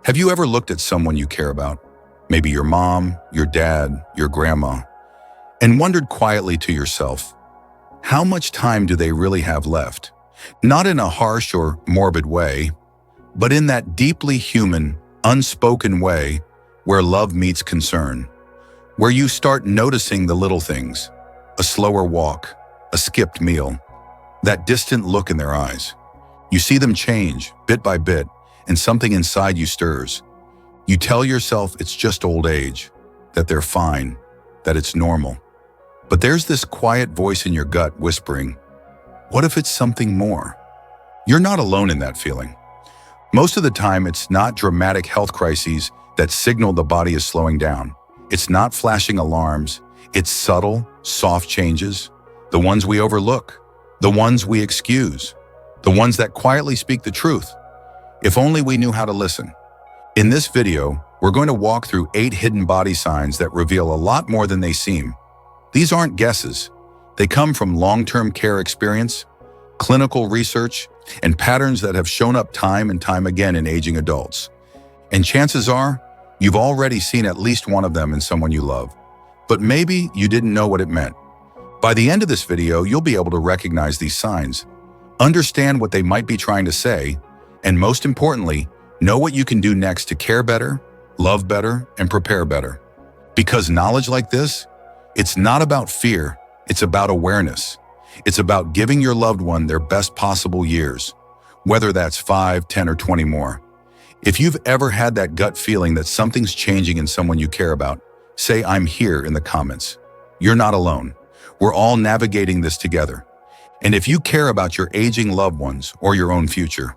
Have you ever looked at someone you care about, maybe your mom, your dad, your grandma, and wondered quietly to yourself, how much time do they really have left? Not in a harsh or morbid way, but in that deeply human, unspoken way where love meets concern, where you start noticing the little things, a slower walk, a skipped meal, that distant look in their eyes. You see them change bit by bit, and something inside you stirs. You tell yourself it's just old age, that they're fine, that it's normal. But there's this quiet voice in your gut whispering, what if it's something more? You're not alone in that feeling. Most of the time, it's not dramatic health crises that signal the body is slowing down. It's not flashing alarms. It's subtle, soft changes, the ones we overlook, the ones we excuse, the ones that quietly speak the truth. If only we knew how to listen. In this video, we're going to walk through 8 hidden body signs that reveal a lot more than they seem. These aren't guesses. They come from long-term care experience, clinical research, and patterns that have shown up time and time again in aging adults. And chances are, you've already seen at least one of them in someone you love. But maybe you didn't know what it meant. By the end of this video, you'll be able to recognize these signs, understand what they might be trying to say, and most importantly, know what you can do next to care better, love better, and prepare better. Because knowledge like this, it's not about fear, it's about awareness. It's about giving your loved one their best possible years, whether that's 5, 10, or 20 more. If you've ever had that gut feeling that something's changing in someone you care about, say I'm here in the comments. You're not alone. We're all navigating this together. And if you care about your aging loved ones or your own future,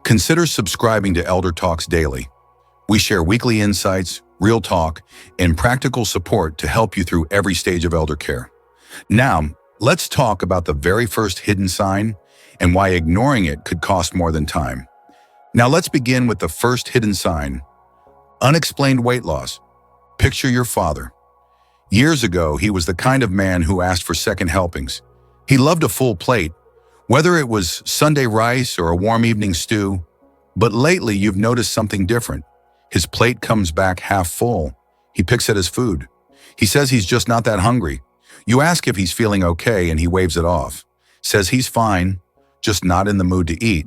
consider subscribing to ElderTalks Daily. We share weekly insights, real talk, and practical support to help you through every stage of elder care. Now, let's talk about the very first hidden sign and why ignoring it could cost more than time. Now let's begin with the first hidden sign, unexplained weight loss. Picture your father. Years ago, he was the kind of man who asked for second helpings. He loved a full plate, whether it was Sunday rice or a warm evening stew. But lately, you've noticed something different. His plate comes back half full. He picks at his food. He says he's just not that hungry. You ask if he's feeling okay, and he waves it off. Says he's fine, just not in the mood to eat.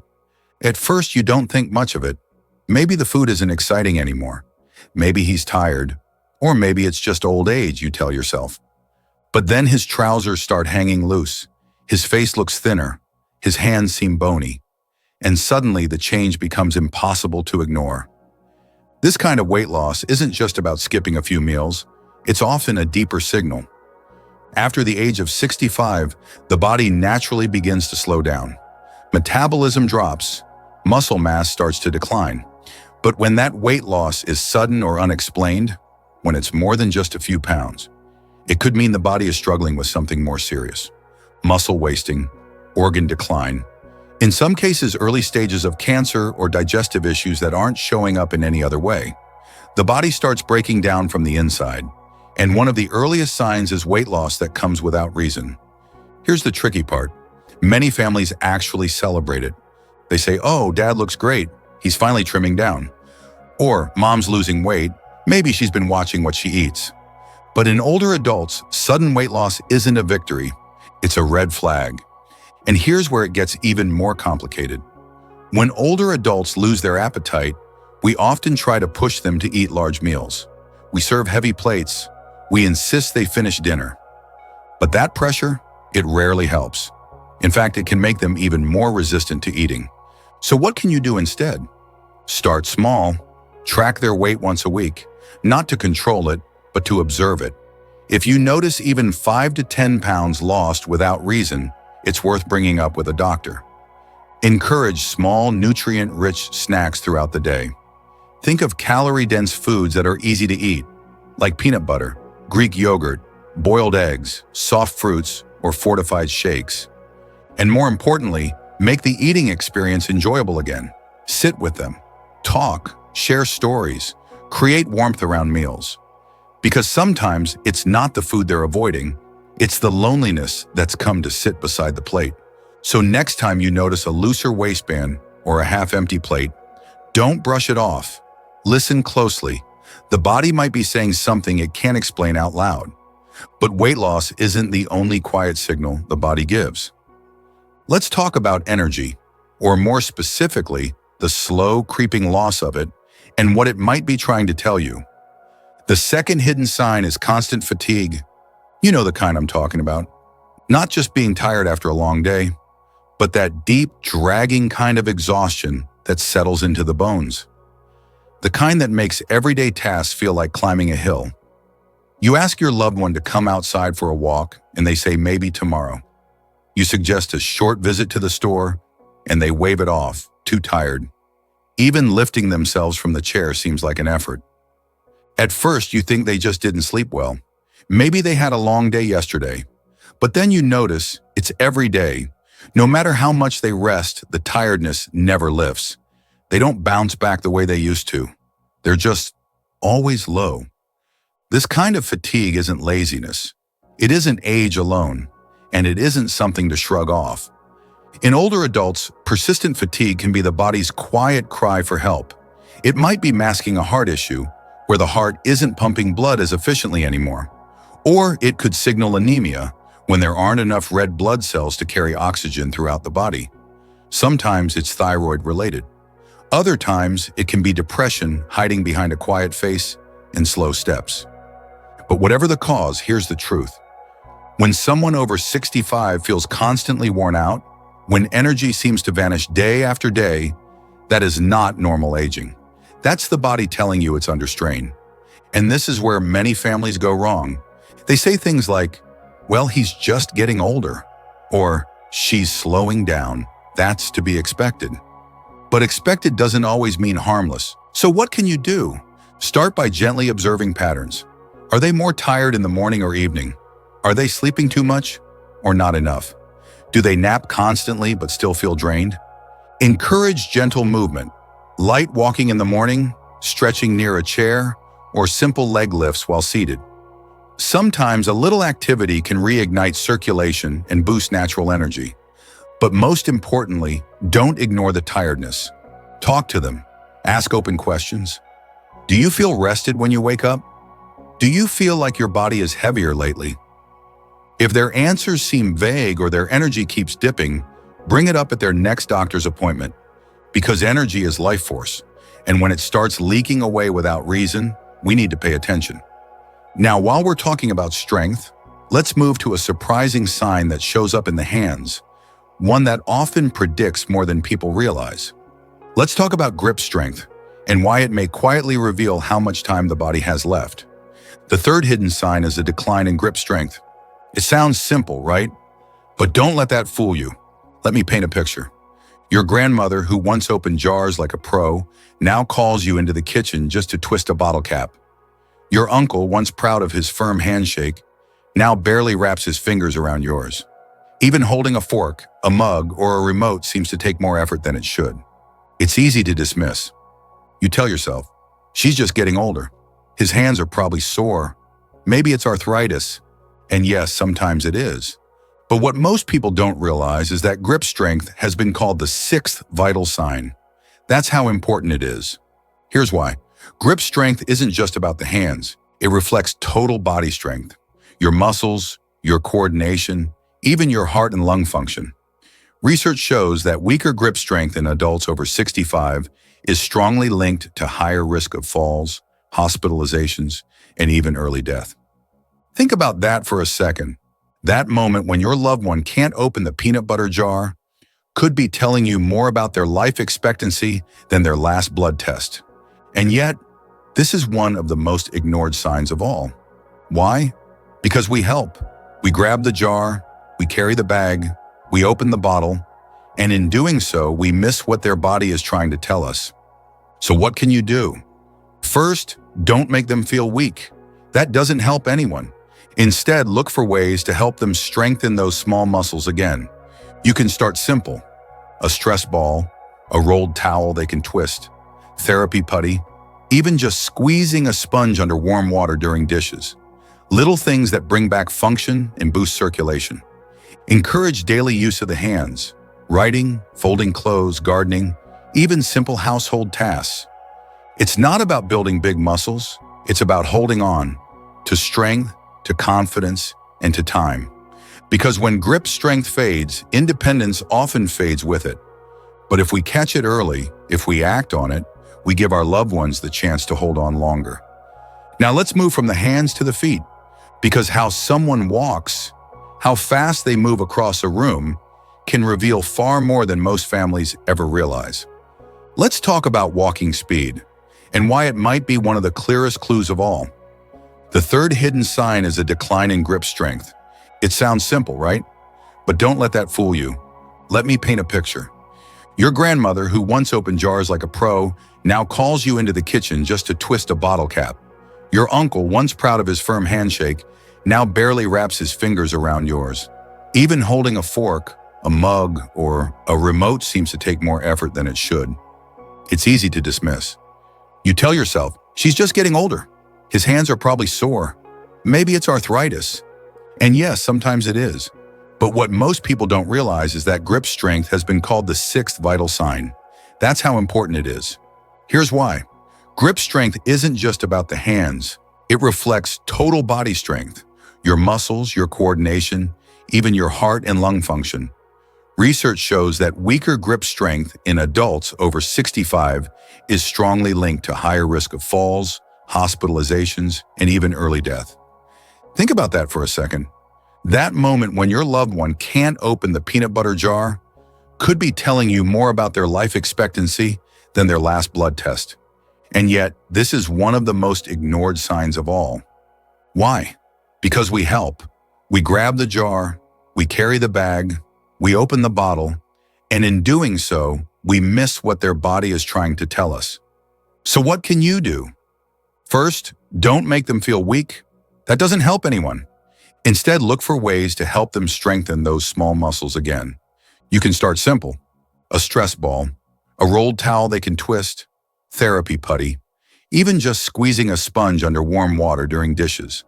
At first, you don't think much of it. Maybe the food isn't exciting anymore. Maybe he's tired. Or maybe it's just old age, you tell yourself. But then his trousers start hanging loose. His face looks thinner. His hands seem bony. And suddenly the change becomes impossible to ignore. This kind of weight loss isn't just about skipping a few meals. It's often a deeper signal. After the age of 65, the body naturally begins to slow down. Metabolism drops. Muscle mass starts to decline. But when that weight loss is sudden or unexplained, when it's more than just a few pounds, it could mean the body is struggling with something more serious. Muscle wasting, organ decline, in some cases early stages of cancer or digestive issues that aren't showing up in any other way. The body starts breaking down from the inside, and one of the earliest signs is weight loss that comes without reason. Here's the tricky part. Many families actually celebrate it. They say, oh, dad looks great, he's finally trimming down. Or mom's losing weight, maybe she's been watching what she eats. But in older adults, sudden weight loss isn't a victory, it's a red flag. And here's where it gets even more complicated. When older adults lose their appetite, we often try to push them to eat large meals. We serve heavy plates. We insist they finish dinner. But that pressure, it rarely helps. In fact, it can make them even more resistant to eating. So what can you do instead? Start small. Track their weight once a week, not to control it, but to observe it. If you notice even 5 to 10 pounds lost without reason, it's worth bringing up with a doctor. Encourage small, nutrient-rich snacks throughout the day. Think of calorie-dense foods that are easy to eat, like peanut butter, Greek yogurt, boiled eggs, soft fruits, or fortified shakes. And more importantly, make the eating experience enjoyable again. Sit with them, talk, share stories, create warmth around meals. Because sometimes it's not the food they're avoiding, it's the loneliness that's come to sit beside the plate. So next time you notice a looser waistband or a half-empty plate, don't brush it off. Listen closely. The body might be saying something it can't explain out loud. But weight loss isn't the only quiet signal the body gives. Let's talk about energy, or more specifically, the slow, creeping loss of it, and what it might be trying to tell you. The second hidden sign is constant fatigue. You know the kind I'm talking about. Not just being tired after a long day, but that deep, dragging kind of exhaustion that settles into the bones. The kind that makes everyday tasks feel like climbing a hill. You ask your loved one to come outside for a walk, and they say maybe tomorrow. You suggest a short visit to the store, and they wave it off, too tired. Even lifting themselves from the chair seems like an effort. At first, you think they just didn't sleep well. Maybe they had a long day yesterday. But then you notice it's every day. No matter how much they rest, the tiredness never lifts. They don't bounce back the way they used to. They're just always low. This kind of fatigue isn't laziness. It isn't age alone, and it isn't something to shrug off. In older adults, persistent fatigue can be the body's quiet cry for help. It might be masking a heart issue, where the heart isn't pumping blood as efficiently anymore. Or it could signal anemia, when there aren't enough red blood cells to carry oxygen throughout the body. Sometimes it's thyroid-related. Other times, it can be depression hiding behind a quiet face and slow steps. But whatever the cause, here's the truth. When someone over 65 feels constantly worn out, when energy seems to vanish day after day, that is not normal aging. That's the body telling you it's under strain. And this is where many families go wrong. They say things like, well, he's just getting older, or she's slowing down. That's to be expected. But expected doesn't always mean harmless. So what can you do? Start by gently observing patterns. Are they more tired in the morning or evening? Are they sleeping too much or not enough? Do they nap constantly but still feel drained? Encourage gentle movement. Light walking in the morning, stretching near a chair, or simple leg lifts while seated. Sometimes a little activity can reignite circulation and boost natural energy. But most importantly, don't ignore the tiredness. Talk to them. Ask open questions. Do you feel rested when you wake up? Do you feel like your body is heavier lately? If their answers seem vague or their energy keeps dipping, bring it up at their next doctor's appointment. Because energy is life force, and when it starts leaking away without reason, we need to pay attention. Now, while we're talking about strength, let's move to a surprising sign that shows up in the hands, one that often predicts more than people realize. Let's talk about grip strength and why it may quietly reveal how much time the body has left. The third hidden sign is a decline in grip strength. It sounds simple, right? But don't let that fool you. Let me paint a picture. Your grandmother, who once opened jars like a pro, now calls you into the kitchen just to twist a bottle cap. Your uncle, once proud of his firm handshake, now barely wraps his fingers around yours. Even holding a fork, a mug, or a remote seems to take more effort than it should. It's easy to dismiss. You tell yourself, she's just getting older. His hands are probably sore. Maybe it's arthritis. And yes, sometimes it is. But what most people don't realize is that grip strength has been called the sixth vital sign. That's how important it is. Here's why. Grip strength isn't just about the hands. It reflects total body strength. Your muscles, your coordination, even your heart and lung function. Research shows that weaker grip strength in adults over 65 is strongly linked to higher risk of falls, hospitalizations, and even early death. Think about that for a second. That moment when your loved one can't open the peanut butter jar could be telling you more about their life expectancy than their last blood test. And yet, this is one of the most ignored signs of all. Why? Because we help. We grab the jar, we carry the bag, we open the bottle, and in doing so, we miss what their body is trying to tell us. So what can you do? First, don't make them feel weak. That doesn't help anyone. Instead, look for ways to help them strengthen those small muscles again. You can start simple. A stress ball, a rolled towel they can twist, therapy putty, even just squeezing a sponge under warm water during dishes. Little things that bring back function and boost circulation. Encourage daily use of the hands, writing, folding clothes, gardening, even simple household tasks. It's not about building big muscles. It's about holding on to strength, to confidence, and to time. Because when grip strength fades, independence often fades with it. But if we catch it early, if we act on it, we give our loved ones the chance to hold on longer. Now let's move from the hands to the feet, because how someone walks, how fast they move across a room, can reveal far more than most families ever realize. Let's talk about walking speed, and why it might be one of the clearest clues of all. The third hidden sign is a decline in grip strength. It sounds simple, right? But don't let that fool you. Let me paint a picture. Your grandmother, who once opened jars like a pro, now calls you into the kitchen just to twist a bottle cap. Your uncle, once proud of his firm handshake, now barely wraps his fingers around yours. Even holding a fork, a mug, or a remote seems to take more effort than it should. It's easy to dismiss. You tell yourself, she's just getting older. His hands are probably sore. Maybe it's arthritis. And yes, sometimes it is. But what most people don't realize is that grip strength has been called the sixth vital sign. That's how important it is. Here's why. Grip strength isn't just about the hands. It reflects total body strength, your muscles, your coordination, even your heart and lung function. Research shows that weaker grip strength in adults over 65 is strongly linked to higher risk of falls, hospitalizations, and even early death. Think about that for a second. That moment when your loved one can't open the peanut butter jar could be telling you more about their life expectancy than their last blood test. And yet, this is one of the most ignored signs of all. Why? Because we help. We grab the jar, we carry the bag, we open the bottle, and in doing so, we miss what their body is trying to tell us. So what can you do? First, don't make them feel weak. That doesn't help anyone. Instead, look for ways to help them strengthen those small muscles again. You can start simple. A stress ball, a rolled towel they can twist, therapy putty, even just squeezing a sponge under warm water during dishes.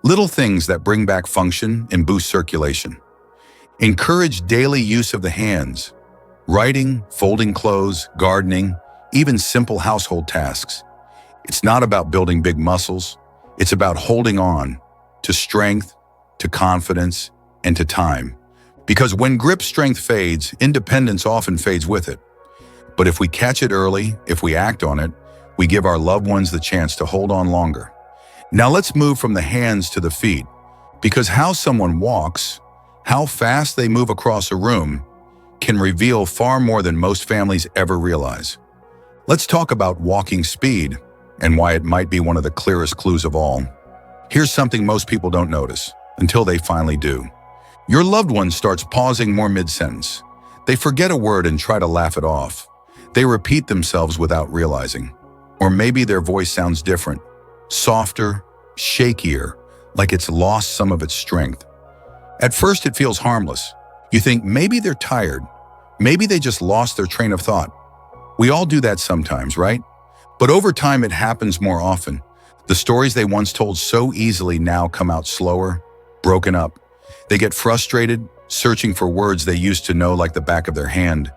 Little things that bring back function and boost circulation. Encourage daily use of the hands. Writing, folding clothes, gardening, even simple household tasks. It's not about building big muscles. It's about holding on to strength, to confidence, and to time. Because when grip strength fades, independence often fades with it. But if we catch it early, if we act on it, we give our loved ones the chance to hold on longer. Now let's move from the hands to the feet, because how someone walks, how fast they move across a room, can reveal far more than most families ever realize. Let's talk about walking speed and why it might be one of the clearest clues of all. Here's something most people don't notice until they finally do. Your loved one starts pausing more mid-sentence. They forget a word and try to laugh it off. They repeat themselves without realizing. Or maybe their voice sounds different, softer, shakier, like it's lost some of its strength. At first, it feels harmless. You think maybe they're tired. Maybe they just lost their train of thought. We all do that sometimes, right? But over time, it happens more often. The stories they once told so easily now come out slower, broken up. They get frustrated, searching for words they used to know like the back of their hand.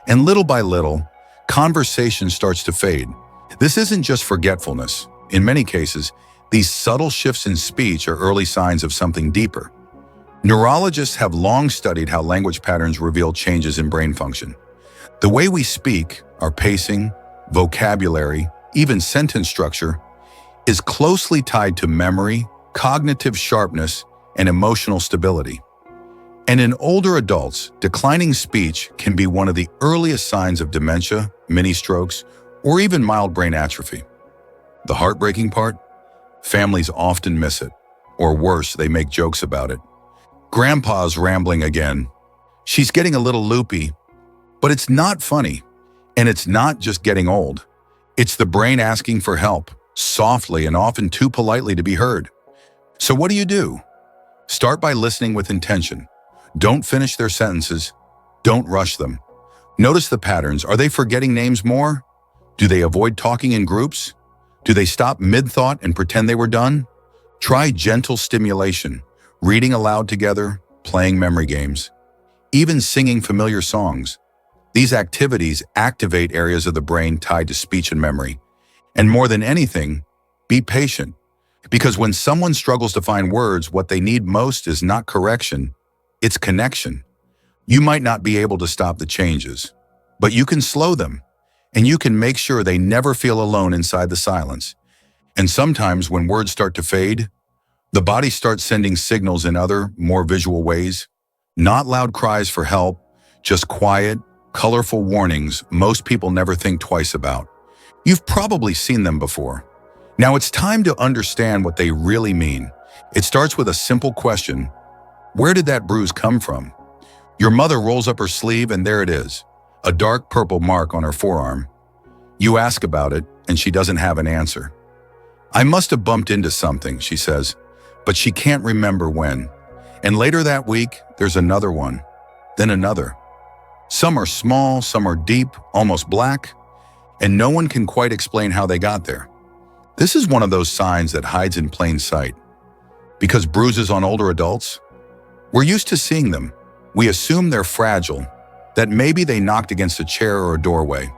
And little by little, conversation starts to fade. This isn't just forgetfulness. In many cases, these subtle shifts in speech are early signs of something deeper. Neurologists have long studied how language patterns reveal changes in brain function. The way we speak, our pacing, vocabulary, even sentence structure, is closely tied to memory, cognitive sharpness, and emotional stability. And in older adults, declining speech can be one of the earliest signs of dementia, mini-strokes, or even mild brain atrophy. The heartbreaking part? Families often miss it, or worse, they make jokes about it. Grandpa's rambling again. She's getting a little loopy, but it's not funny. And it's not just getting old. It's the brain asking for help, softly and often too politely to be heard. So what do? Start by listening with intention. Don't finish their sentences. Don't rush them. Notice the patterns. Are they forgetting names more? Do they avoid talking in groups? Do they stop mid-thought and pretend they were done? Try gentle stimulation, reading aloud together, playing memory games, even singing familiar songs. These activities activate areas of the brain tied to speech and memory, And more than anything, be patient. Because when someone struggles to find words, what they need most is not correction, it's connection. You might not be able to stop the changes, but you can slow them, and you can make sure they never feel alone inside the silence. And sometimes when words start to fade, the body starts sending signals in other, more visual ways. Not loud cries for help, just quiet, colorful warnings most people never think twice about. You've probably seen them before. Now it's time to understand what they really mean. It starts with a simple question. Where did that bruise come from? Your mother rolls up her sleeve and there it is, a dark purple mark on her forearm. You ask about it and she doesn't have an answer. I must have bumped into something, she says, but she can't remember when. And later that week, there's another one, then another. Some are small, some are deep, almost black, and no one can quite explain how they got there. This is one of those signs that hides in plain sight. Because bruises on older adults, we're used to seeing them. We assume they're fragile, that maybe they knocked against a chair or a doorway.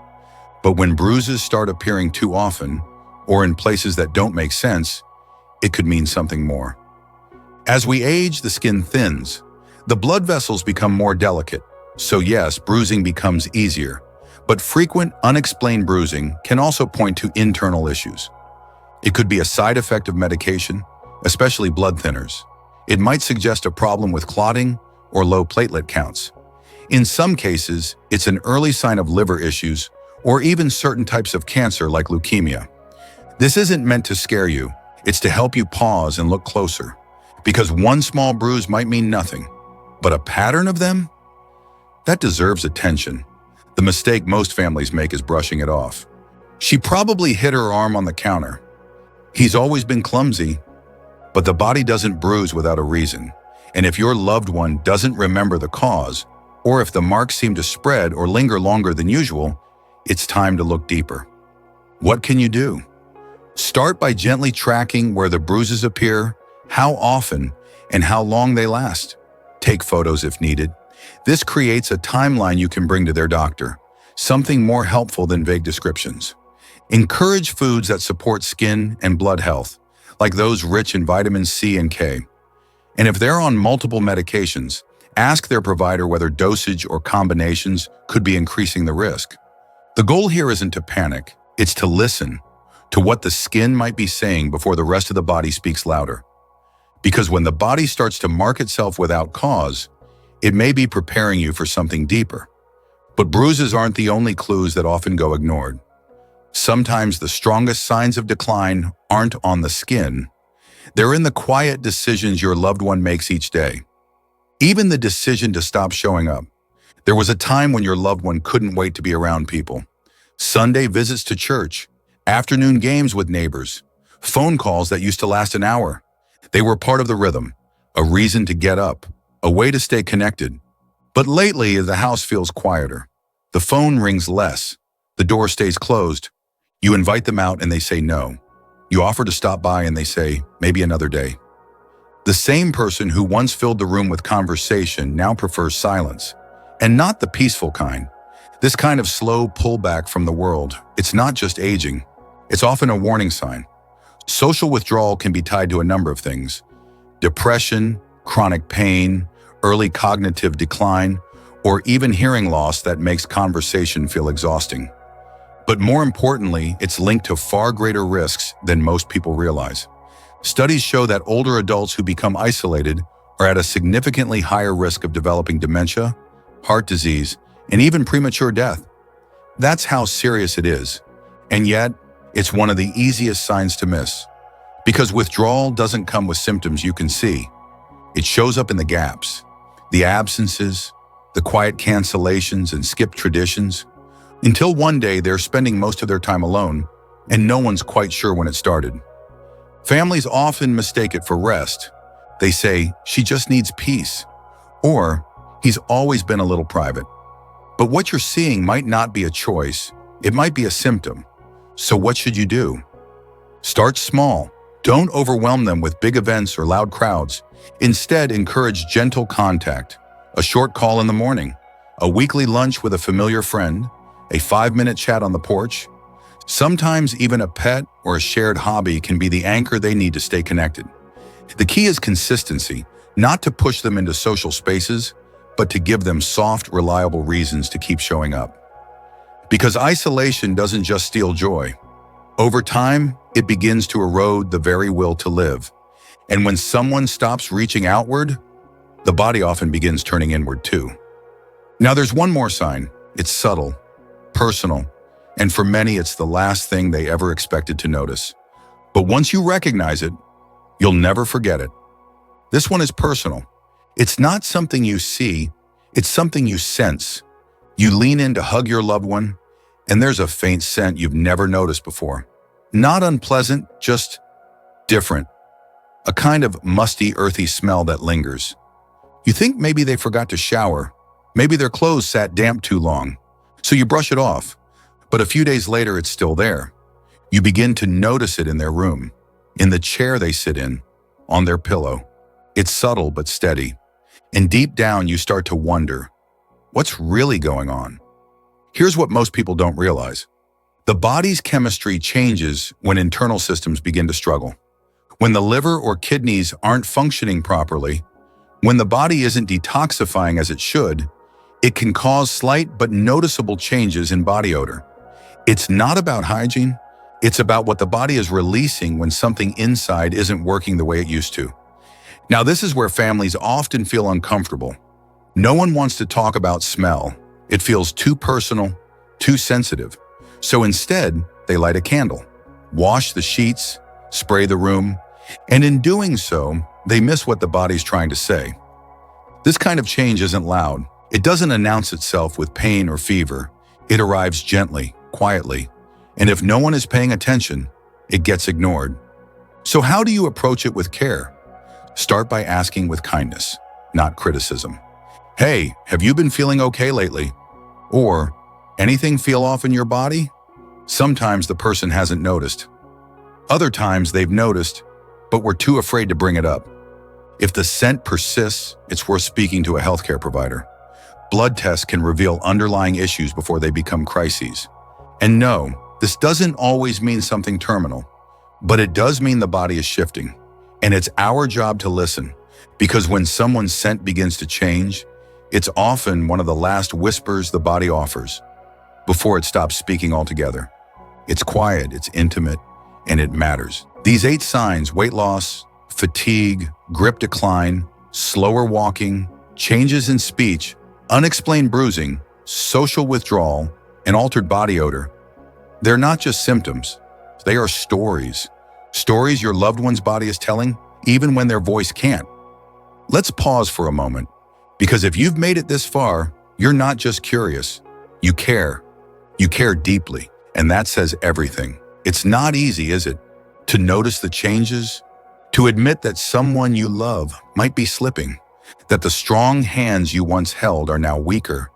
But when bruises start appearing too often, or in places that don't make sense, it could mean something more. As we age, the skin thins. The blood vessels become more delicate. So yes, bruising becomes easier. But frequent, unexplained bruising can also point to internal issues. It could be a side effect of medication, especially blood thinners. It might suggest a problem with clotting or low platelet counts. In some cases, it's an early sign of liver issues or even certain types of cancer like leukemia. This isn't meant to scare you. It's to help you pause and look closer. Because one small bruise might mean nothing, but a pattern of them? That deserves attention. The mistake most families make is brushing it off. She probably hit her arm on the counter. He's always been clumsy, but the body doesn't bruise without a reason. And if your loved one doesn't remember the cause, or if the marks seem to spread or linger longer than usual, it's time to look deeper. What can you do? Start by gently tracking where the bruises appear, how often, and how long they last. Take photos if needed. This creates a timeline you can bring to their doctor, something more helpful than vague descriptions. Encourage foods that support skin and blood health, like those rich in vitamins C and K. And if they're on multiple medications, ask their provider whether dosage or combinations could be increasing the risk. The goal here isn't to panic, it's to listen to what the skin might be saying before the rest of the body speaks louder. Because when the body starts to mark itself without cause, it may be preparing you for something deeper. But bruises aren't the only clues that often go ignored. Sometimes the strongest signs of decline aren't on the skin. They're in the quiet decisions your loved one makes each day. Even the decision to stop showing up. There was a time when your loved one couldn't wait to be around people. Sunday visits to church, afternoon games with neighbors, phone calls that used to last an hour. They were part of the rhythm, a reason to get up, a way to stay connected. But lately, the house feels quieter. The phone rings less. The door stays closed. You invite them out and they say no. You offer to stop by and they say, maybe another day. The same person who once filled the room with conversation now prefers silence. And not the peaceful kind. This kind of slow pullback from the world, it's not just aging. It's often a warning sign. Social withdrawal can be tied to a number of things. Depression, chronic pain, early cognitive decline, or even hearing loss that makes conversation feel exhausting. But more importantly, it's linked to far greater risks than most people realize. Studies show that older adults who become isolated are at a significantly higher risk of developing dementia, heart disease, and even premature death. That's how serious it is. And yet, it's one of the easiest signs to miss. Because withdrawal doesn't come with symptoms you can see. It shows up in the gaps, the absences, the quiet cancellations and skipped traditions, until one day they're spending most of their time alone, and no one's quite sure when it started. Families often mistake it for rest. They say, she just needs peace, or he's always been a little private. But what you're seeing might not be a choice, it might be a symptom. So what should you do? Start small. Don't overwhelm them with big events or loud crowds. Instead, encourage gentle contact, a short call in the morning, a weekly lunch with a familiar friend, a 5-minute chat on the porch. Sometimes even a pet or a shared hobby can be the anchor they need to stay connected. The key is consistency, not to push them into social spaces, but to give them soft, reliable reasons to keep showing up. Because isolation doesn't just steal joy. Over time, it begins to erode the very will to live. And when someone stops reaching outward, the body often begins turning inward too. Now there's one more sign. It's subtle, personal, and for many it's the last thing they ever expected to notice. But once you recognize it, you'll never forget it. This one is personal. It's not something you see, it's something you sense. You lean in to hug your loved one, and there's a faint scent you've never noticed before. Not unpleasant, just different. A kind of musty, earthy smell that lingers. You think maybe they forgot to shower, maybe their clothes sat damp too long, so you brush it off. But a few days later, it's still there. You begin to notice it in their room, in the chair they sit in, on their pillow. It's subtle but steady. And deep down, you start to wonder, what's really going on? Here's what most people don't realize. The body's chemistry changes when internal systems begin to struggle. When the liver or kidneys aren't functioning properly, when the body isn't detoxifying as it should, it can cause slight but noticeable changes in body odor. It's not about hygiene, it's about what the body is releasing when something inside isn't working the way it used to. Now, this is where families often feel uncomfortable. No one wants to talk about smell. It feels too personal, too sensitive. So instead, they light a candle, wash the sheets, spray the room, and in doing so, they miss what the body's trying to say. This kind of change isn't loud. It doesn't announce itself with pain or fever. It arrives gently, quietly, and if no one is paying attention, it gets ignored. So how do you approach it with care? Start by asking with kindness, not criticism. Hey, have you been feeling okay lately? Or, anything feel off in your body? Sometimes the person hasn't noticed. Other times they've noticed, but were too afraid to bring it up. If the scent persists, it's worth speaking to a healthcare provider. Blood tests can reveal underlying issues before they become crises. And no, this doesn't always mean something terminal, but it does mean the body is shifting. And it's our job to listen, because when someone's scent begins to change, it's often one of the last whispers the body offers before it stops speaking altogether. It's quiet, it's intimate, and it matters. These 8 signs, weight loss, fatigue, grip decline, slower walking, changes in speech, unexplained bruising, social withdrawal, and altered body odor, they're not just symptoms, they are stories. Stories your loved one's body is telling, even when their voice can't. Let's pause for a moment, because if you've made it this far, you're not just curious, you care. You care deeply, and that says everything. It's not easy, is it? To notice the changes, to admit that someone you love might be slipping, that the strong hands you once held are now weaker,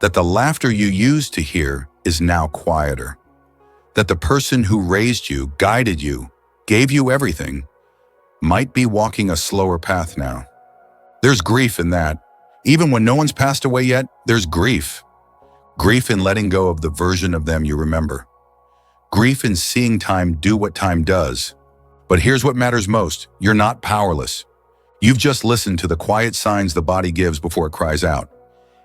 that the laughter you used to hear is now quieter, that the person who raised you, guided you, gave you everything, might be walking a slower path now. There's grief in that. Even when no one's passed away yet, there's grief. Grief in letting go of the version of them you remember. Grief in seeing time do what time does. But here's what matters most. You're not powerless. You've just listened to the quiet signs the body gives before it cries out.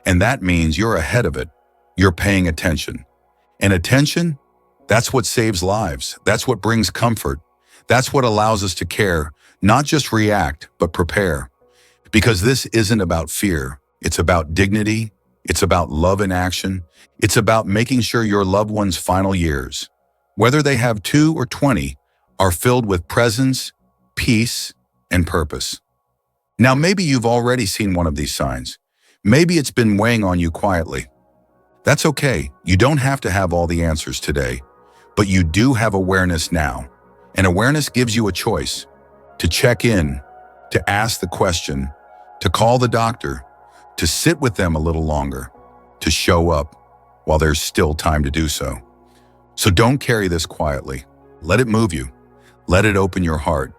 And that means you're ahead of it. You're paying attention. And attention, that's what saves lives. That's what brings comfort. That's what allows us to care, not just react, but prepare. Because this isn't about fear. It's about dignity. It's about love in action. It's about making sure your loved one's final years, whether they have 2 or 20, are filled with presence, peace, and purpose. Now, maybe you've already seen one of these signs. Maybe it's been weighing on you quietly. That's okay. You don't have to have all the answers today, but you do have awareness now. And awareness gives you a choice to check in, to ask the question, to call the doctor, to sit with them a little longer, to show up while there's still time to do so. So don't carry this quietly. Let it move you. Let it open your heart.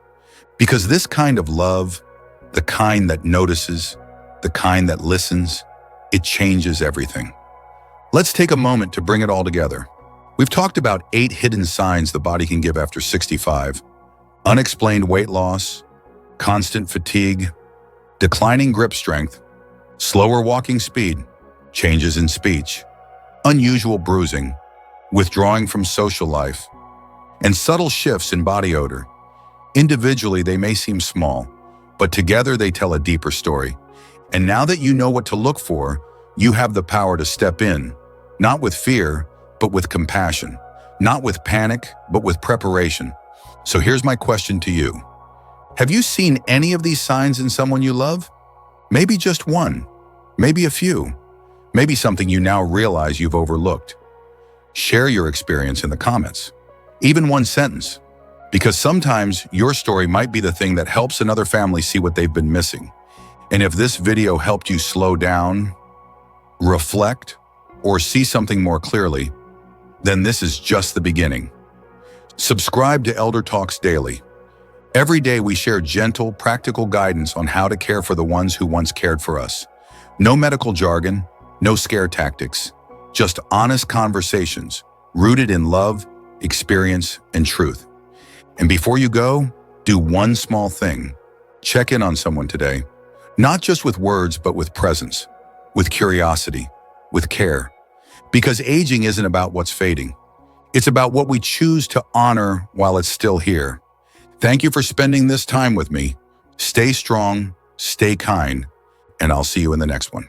Because this kind of love, the kind that notices, the kind that listens, it changes everything. Let's take a moment to bring it all together. We've talked about 8 hidden signs the body can give after 65. Unexplained weight loss, constant fatigue, declining grip strength, slower walking speed, changes in speech, unusual bruising, withdrawing from social life, and subtle shifts in body odor. Individually, they may seem small, but together they tell a deeper story. And now that you know what to look for, you have the power to step in, not with fear, but with compassion, not with panic, but with preparation. So here's my question to you. Have you seen any of these signs in someone you love? Maybe just one, maybe a few, maybe something you now realize you've overlooked. Share your experience in the comments, even one sentence, because sometimes your story might be the thing that helps another family see what they've been missing. And if this video helped you slow down, reflect, or see something more clearly, then this is just the beginning. Subscribe to ElderTalks Daily. Every day we share gentle, practical guidance on how to care for the ones who once cared for us. No medical jargon, no scare tactics, just honest conversations rooted in love, experience, and truth. And before you go, do one small thing. Check in on someone today, not just with words, but with presence, with curiosity, with care. Because aging isn't about what's fading. It's about what we choose to honor while it's still here. Thank you for spending this time with me. Stay strong, stay kind, and I'll see you in the next one.